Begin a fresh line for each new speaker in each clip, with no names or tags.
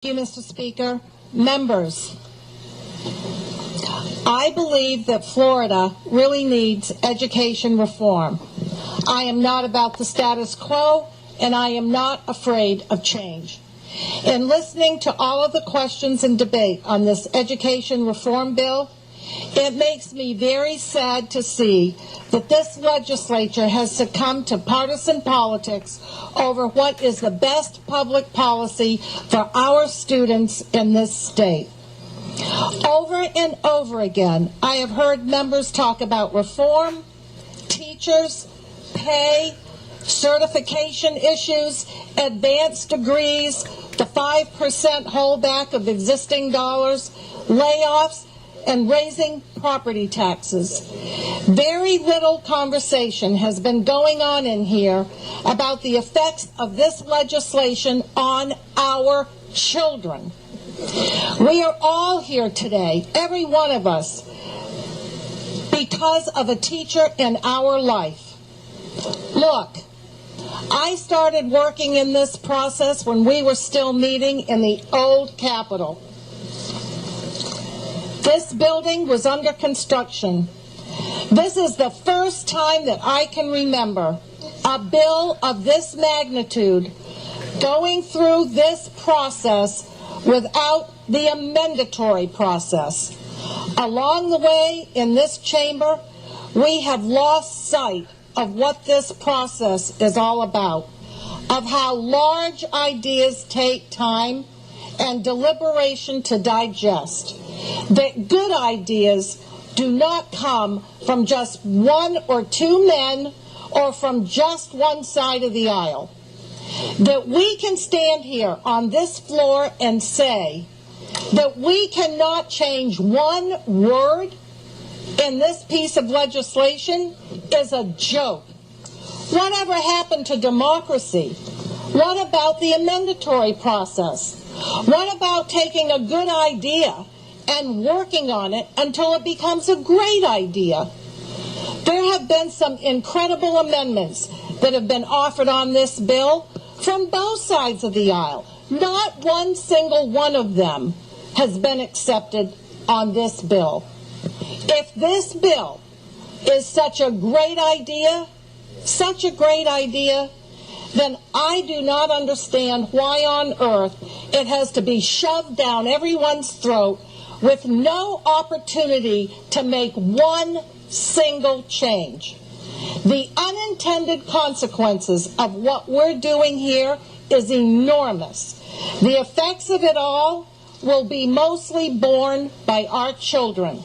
Thank you, Mr. Speaker. Members, I believe that Florida really needs education reform. I am not about the status quo, and I am not afraid of change. In listening to all of the questions and debate on this education reform bill, it makes me very sad to see that this legislature has succumbed to partisan politics over what is the best public policy for our students in this state. Over and over again, I have heard members talk about reform, teachers, pay, certification issues, advanced degrees, the 5% holdback of existing dollars, layoffs, and raising property taxes. Very little conversation has been going on in here about the effects of this legislation on our children. We are all here today, every one of us, because of a teacher in our life. Look, I started working in this process when we were still meeting in the old Capitol. This building was under construction. This is the first time that I can remember a bill of this magnitude going through this process without the amendatory process. Along the way in this chamber, we have lost sight of what this process is all about, of how large ideas take time and deliberation to digest, that good ideas do not come from just one or two men or from just one side of the aisle. That we can stand here on this floor and say that we cannot change one word in this piece of legislation is a joke. Whatever happened to democracy? What about the amendatory process? What about taking a good idea and working on it until it becomes a great idea? There have been some incredible amendments that have been offered on this bill from both sides of the aisle. Not one single one of them has been accepted on this bill. If this bill is such a great idea, then I do not understand why on earth it has to be shoved down everyone's throat with no opportunity to make one single change. The unintended consequences of what we're doing here is enormous. The effects of it all will be mostly borne by our children.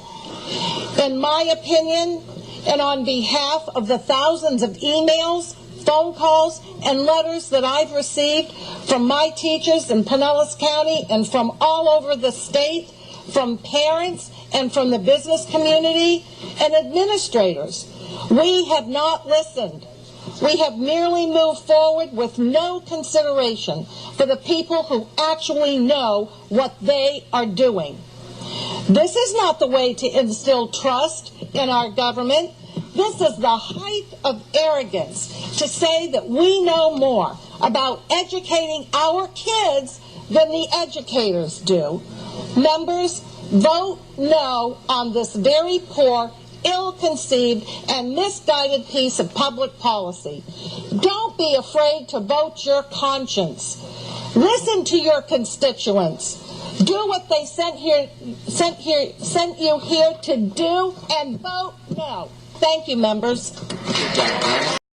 In my opinion, and on behalf of the thousands of emails, phone calls, and letters that I've received from my teachers in Pinellas County and from all over the state, from parents and from the business community and administrators, we have not listened. We have merely moved forward with no consideration for the people who actually know what they are doing. This is not the way to instill trust in our government. This is the height of arrogance to say that we know more about educating our kids than the educators do. Members, vote no on this very poor, ill-conceived, and misguided piece of public policy. Don't be afraid to vote your conscience. Listen to your constituents. Do what they sent you here to do, and vote no. Thank you, members.